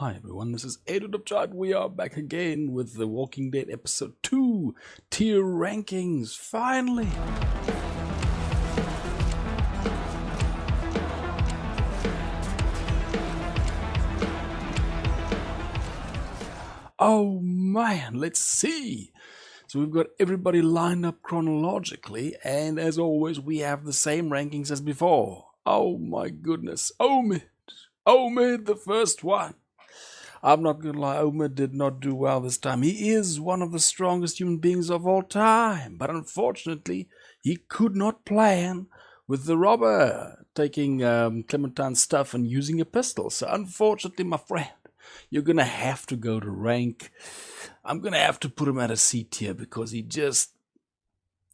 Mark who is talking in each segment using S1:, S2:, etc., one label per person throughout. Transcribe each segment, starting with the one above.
S1: Hi everyone, this is Edward of Chart. We are back again with The Walking Dead Episode 2 Tier Rankings, finally! Oh man, let's see! So we've got everybody lined up chronologically, and as always we have the same rankings as before. Oh my goodness, Omid, the first one! I'm not gonna lie, Omid did not do well this time. He is one of the strongest human beings of all time, but unfortunately, he could not plan with the robber taking Clementine's stuff and using a pistol. So unfortunately, my friend, you're gonna have to go to rank. I'm gonna have to put him at a C tier because he just...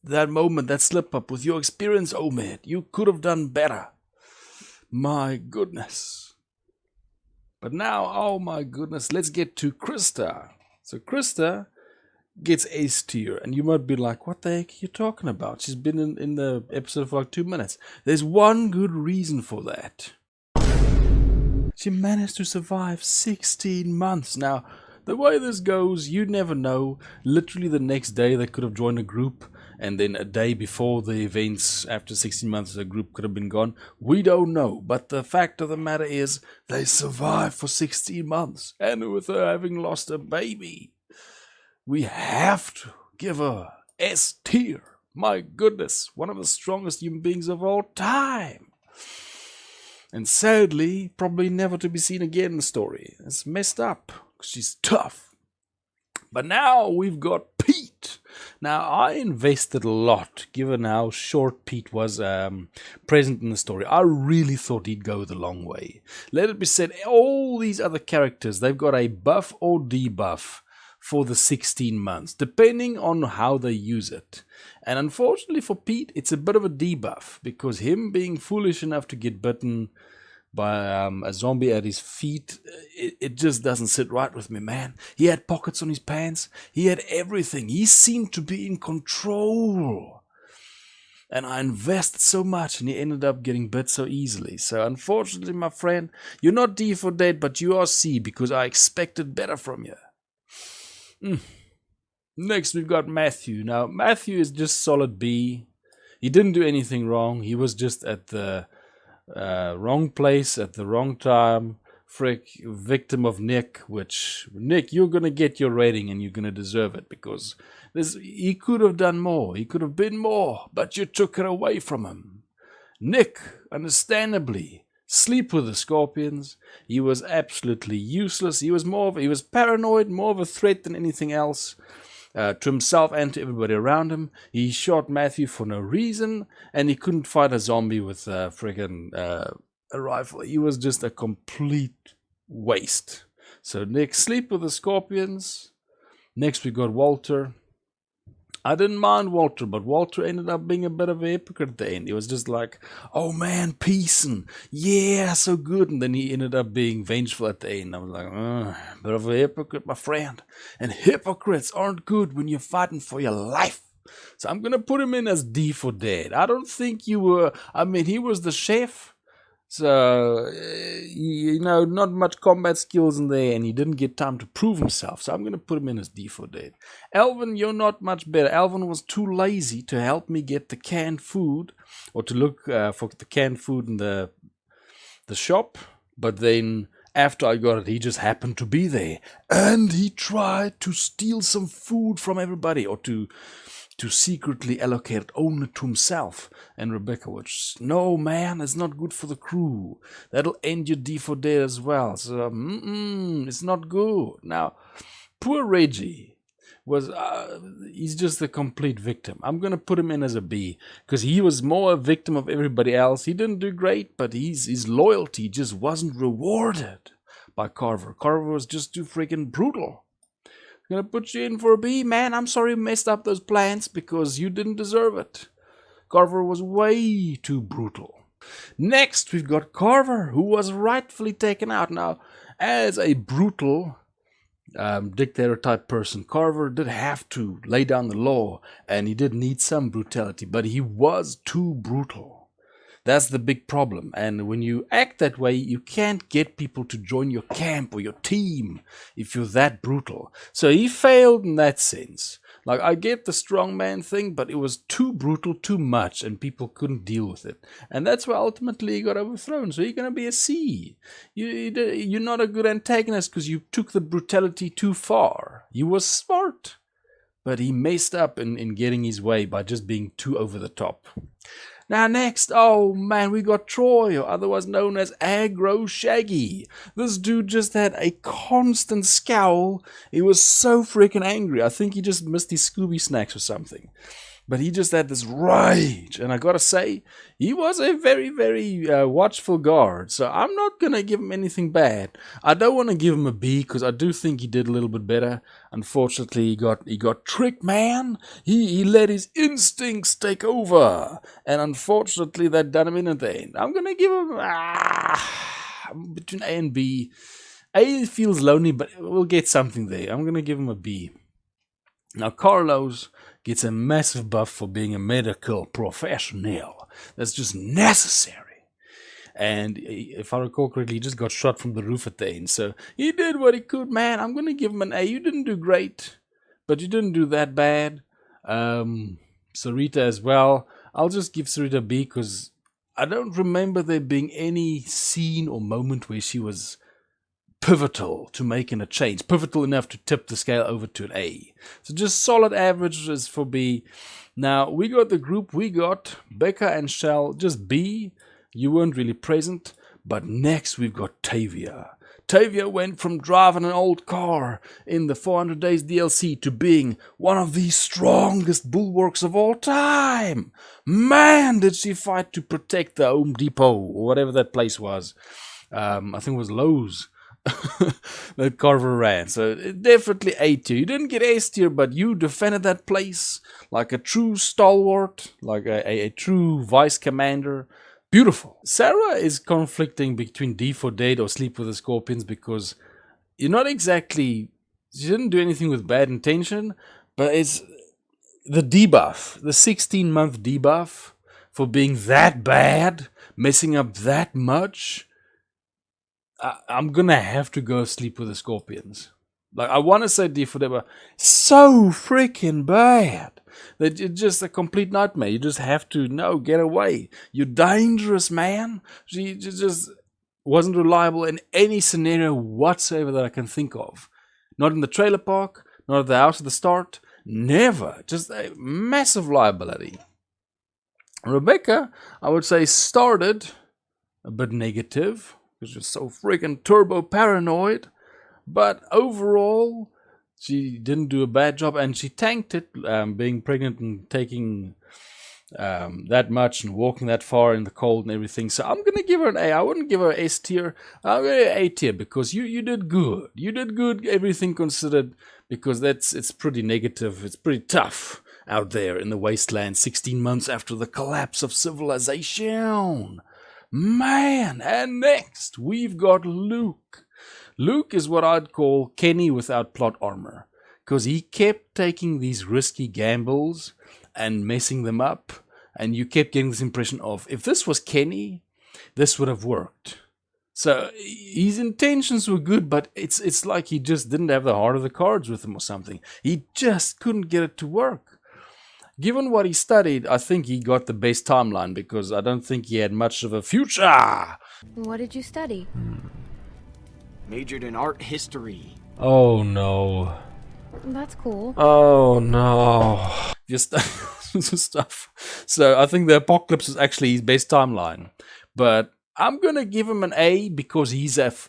S1: that moment, that slip up with your experience, Omid, you could have done better. My goodness. But now, oh my goodness, let's get to Krista. So Krista gets S tier, and you might be like, what the heck are you talking about? She's been in the episode for like 2 minutes. There's one good reason for that. She managed to survive 16 months. Now, the way this goes, you never know. Literally the next day they could have joined a group, and then a day before the events, after 16 months, the group could have been gone. We don't know, but the fact of the matter is, they survived for 16 months, and with her having lost a baby, we have to give her S tier. My goodness, one of the strongest human beings of all time. And sadly, probably never to be seen again in the story. It's messed up, because she's tough. But now we've got Pete. Now, I invested a lot, given how short Pete was present in the story. I really thought he'd go the long way. Let it be said, all these other characters, they've got a buff or debuff for the 16 months, depending on how they use it. And unfortunately for Pete, it's a bit of a debuff, because him being foolish enough to get bitten by a zombie at his feet, it just doesn't sit right with me, man. He had pockets on his pants. He had everything. He seemed to be in control. And I invested so much, and he ended up getting bit so easily. So unfortunately, my friend, you're not D for dead, but you are C, because I expected better from you. Next, we've got Matthew. Now, Matthew is just solid B. He didn't do anything wrong. He was just at the wrong place at the wrong time. Victim of Nick, which, Nick, you're going to get your rating and you're going to deserve it, because he could have done more. He could have been more, but you took it away from him. Nick, understandably, sleep with the scorpions. He was absolutely useless. He was paranoid, more of a threat than anything else. To himself and to everybody around him. He shot Matthew for no reason, and he couldn't fight a zombie with a rifle. He was just a complete waste. So Nick, sleep with the scorpions. Next we got Walter. I didn't mind Walter, but Walter ended up being a bit of a hypocrite at the end. He was just like, oh man, peace, and yeah, so good. And then he ended up being vengeful at the end. I was like, bit of a hypocrite, my friend. And hypocrites aren't good when you're fighting for your life. So I'm going to put him in as D for dead. I don't think he was the chef. So, not much combat skills in there, and he didn't get time to prove himself. So I'm going to put him in as D for dead. Alvin, you're not much better. Alvin was too lazy to help me get the canned food, or to look for the canned food in the shop. But then, after I got it, he just happened to be there. And he tried to steal some food from everybody, or to secretly allocate it only to himself and Rebecca, which, no man, it's not good for the crew. That'll end your D for dead as well. So, it's not good. Now, poor Reggie he's just a complete victim. I'm going to put him in as a B, because he was more a victim of everybody else. He didn't do great, but his loyalty just wasn't rewarded by Carver. Carver was just too freaking brutal. Gonna put you in for a B, man. I'm sorry you messed up those plans, because you didn't deserve it. Carver was way too brutal. Next, we've got Carver, who was rightfully taken out. Now, as a brutal dictator type person, Carver did have to lay down the law, and he did need some brutality, but he was too brutal. That's the big problem. And when you act that way, you can't get people to join your camp or your team if you're that brutal. So he failed in that sense. Like, I get the strongman thing, but it was too brutal, too much, and people couldn't deal with it. And that's why ultimately he got overthrown. So you're going to be a C. You're not a good antagonist because you took the brutality too far. You were smart, but he messed up in getting his way by just being too over the top. Now next, oh man, we got Troy, or otherwise known as Aggro Shaggy. This dude just had a constant scowl. He was so freaking angry. I think he just missed his Scooby snacks or something. But he just had this rage, and I gotta say, he was a very, very watchful guard, so I'm not gonna give him anything bad. I don't want to give him a B, because I do think he did a little bit better. Unfortunately, he got tricked, man. He let his instincts take over, and unfortunately, that done him in at the end. I'm gonna give him, between A and B. A feels lonely, but we'll get something there. I'm gonna give him a B. Now, Carlos gets a massive buff for being a medical professional. That's just necessary. And if I recall correctly, he just got shot from the roof at the end. So he did what he could, man. I'm going to give him an A. You didn't do great, but you didn't do that bad. Sarita as well. I'll just give Sarita B because I don't remember there being any scene or moment where she was pivotal to making a change, pivotal enough to tip the scale over to an A. So just solid averages for B. Now we got the group, we got Becca and Shell, just B. You weren't really present, but next we've got Tavia. Tavia went from driving an old car in the 400 Days DLC to being one of the strongest bulwarks of all time. Man, did she fight to protect the Home Depot or whatever that place was. I think it was Lowe's. That Carver ran. So definitely A tier. You didn't get S tier, but you defended that place like a true stalwart, like a true vice commander. Beautiful. Sarah is conflicting between D for Dead or Sleep with the Scorpions because you're not exactly, she didn't do anything with bad intention, but it's the debuff, the 16-month debuff for being that bad, messing up that much. I'm gonna have to go Sleep with the Scorpions. Like, I want to say D for Dead, but so freaking bad that it's just a complete nightmare. You just have to get away. You're dangerous, man. She just wasn't reliable in any scenario whatsoever that I can think of. Not in the trailer park, not at the house at the start. Never. Just a massive liability. Rebecca, I would say, started a bit negative. Because you're so freaking turbo paranoid. But overall, she didn't do a bad job. And she tanked it, being pregnant and taking that much and walking that far in the cold and everything. So I'm going to give her an A. I wouldn't give her an S tier. I'll give her an A tier because you did good. You did good, everything considered. Because it's pretty negative. It's pretty tough out there in the wasteland 16 months after the collapse of civilization. Man, and next we've got Luke. Luke is what I'd call Kenny without plot armor, because he kept taking these risky gambles and messing them up, and you kept getting this impression of, if this was Kenny, this would have worked. So his intentions were good, but it's like he just didn't have the heart of the cards with him or something. He just couldn't get it to work. Given what he studied, I think he got the best timeline because I don't think he had much of a future.
S2: What did you study?
S3: Majored in art history.
S1: Oh no.
S2: That's cool.
S1: Oh no. Just stuff. So I think the apocalypse is actually his best timeline. But I'm going to give him an A because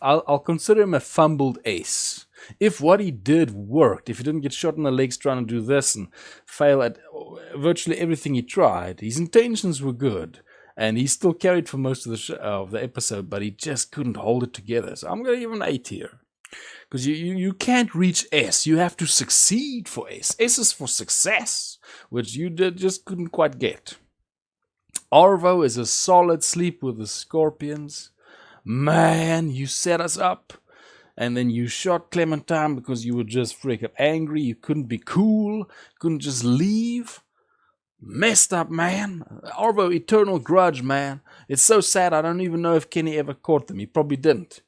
S1: I'll consider him a fumbled S. If what he did worked, if he didn't get shot in the legs trying to do this and fail at virtually everything he tried, his intentions were good. And he still carried for most of the episode, but he just couldn't hold it together. So I'm going to give him an A tier. Because you can't reach S. You have to succeed for S. S is for success, which you just couldn't quite get. Arvo is a solid Sleep with the Scorpions. Man, you set us up. And then you shot Clementine because you were just freaking angry. You couldn't be cool. Couldn't just leave. Messed up, man. Arvo, eternal grudge, man. It's so sad. I don't even know if Kenny ever caught them. He probably didn't.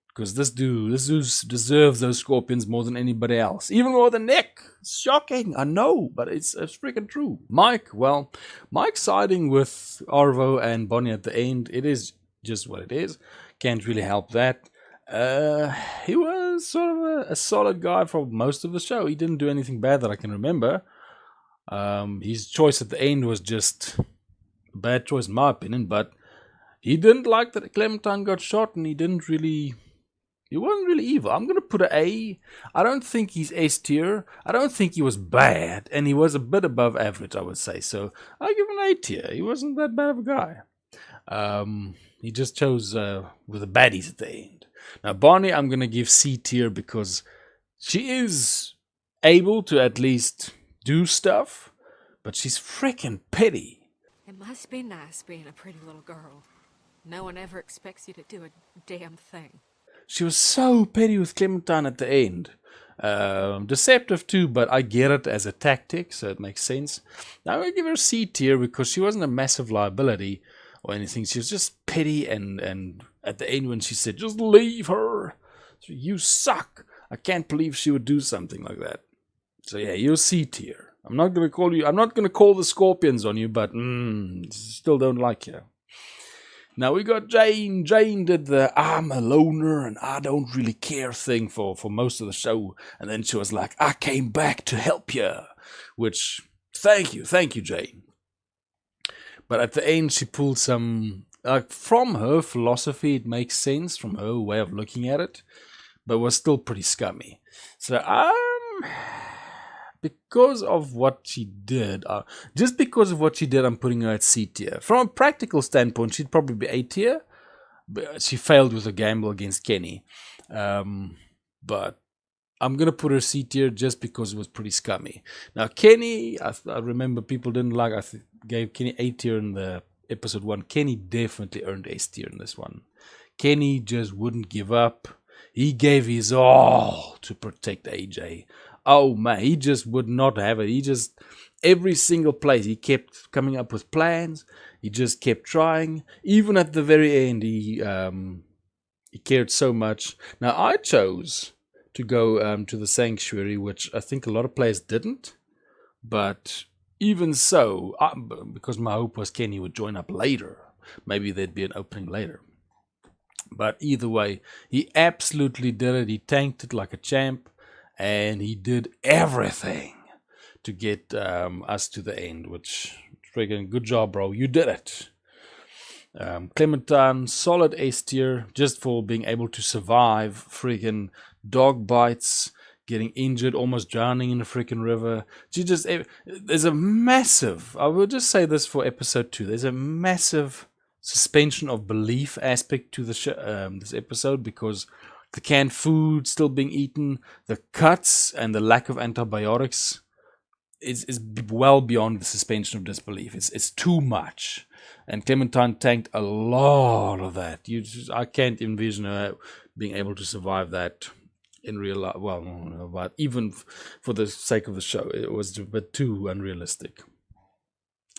S1: Because this dude deserves those scorpions more than anybody else. Even more than Nick. It's shocking, I know, but it's freaking true. Mike, well, Mike's siding with Arvo and Bonnie at the end. It is just what it is. Can't really help that. He was sort of a solid guy for most of the show. He didn't do anything bad that I can remember. His choice at the end was just a bad choice in my opinion, but he didn't like that Clementine got shot, and he wasn't really evil. I'm gonna put an A. I don't think he's S tier. I don't think he was bad, and he was a bit above average, I would say. So I give him an A tier. He wasn't that bad of a guy. He just chose with the baddies at the end. Now Bonnie, I'm gonna give C tier because she is able to at least do stuff, but she's freaking petty.
S4: It must be nice being a pretty little girl. No one ever expects you to do a damn thing.
S1: She was so petty with Clementine at the end. Deceptive too, but I get it as a tactic, so it makes sense. Now I give her C tier because she wasn't a massive liability or anything. She was just petty, and at the end when she said, "Just leave her. You suck." I can't believe she would do something like that. So yeah, you're C tier. I'm not gonna call the scorpions on you, but still don't like you. Now we got Jane. Jane did the "I'm a loner and I don't really care" thing for most of the show. And then she was like, "I came back to help you." Which, thank you, Jane. But at the end she pulled some, from her philosophy, it makes sense from her way of looking at it, but was still pretty scummy. So because of what she did, just because of what she did, I'm putting her at C tier. From a practical standpoint, she'd probably be A tier, but she failed with a gamble against Kenny. But I'm going to put her C tier just because it was pretty scummy. Now, Kenny, I remember people didn't like, gave Kenny A tier in the episode 1. Kenny definitely earned S tier in this one. Kenny just wouldn't give up. He gave his all to protect AJ. Oh man, he just would not have it. He just, every single place, he kept coming up with plans. He just kept trying. Even at the very end, he cared so much. Now, I chose to go to the sanctuary, which I think a lot of players didn't. But even so, because my hope was Kenny would join up later. Maybe there'd be an opening later. But either way, he absolutely did it. He tanked it like a champ. And he did everything to get us to the end, which, friggin' good job, bro. You did it. Clementine, solid S tier, just for being able to survive friggin' dog bites, getting injured, almost drowning in the freaking river. There's a massive, I will just say this for episode 2, there's a massive suspension of belief aspect to the this episode, because the canned food still being eaten, the cuts, and the lack of antibiotics is well beyond the suspension of disbelief. It's too much. And Clementine tanked a lot of that. I can't envision her being able to survive that in real life. Well, no, but even for the sake of the show, it was a bit too unrealistic.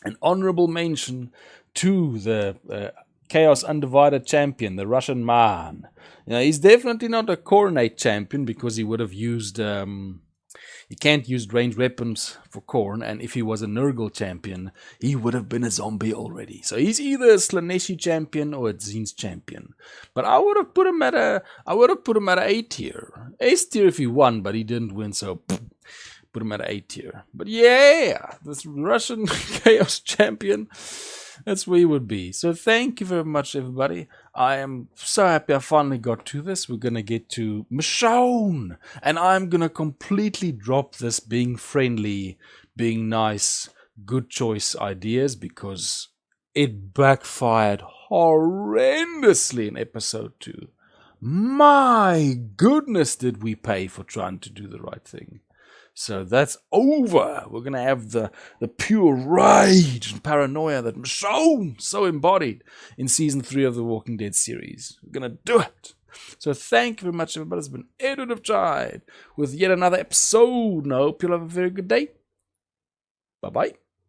S1: An honorable mention to the Chaos Undivided champion, the Russian man. He's definitely not a Coronate champion, because he would have used... he can't use ranged weapons for Korn, and if he was a Nurgle champion, he would have been a zombie already. So he's either a Slaneshi champion or a Tzine's champion. But I would have put him at a A tier. S tier if he won, but he didn't win, so put him at A tier. But yeah, this Russian Chaos champion, that's where he would be. So thank you very much, everybody. I am so happy I finally got to this. We're going to get to Michonne. And I'm going to completely drop this being friendly, being nice, good choice ideas, because it backfired horrendously in episode 2. My goodness, did we pay for trying to do the right thing. So that's over. We're going to have the pure rage and paranoia that Michonne so embodied in Season 3 of the Walking Dead series. We're going to do it. So thank you very much, everybody. It's been Edward of Chide with yet another episode. And I hope you'll have a very good day. Bye-bye.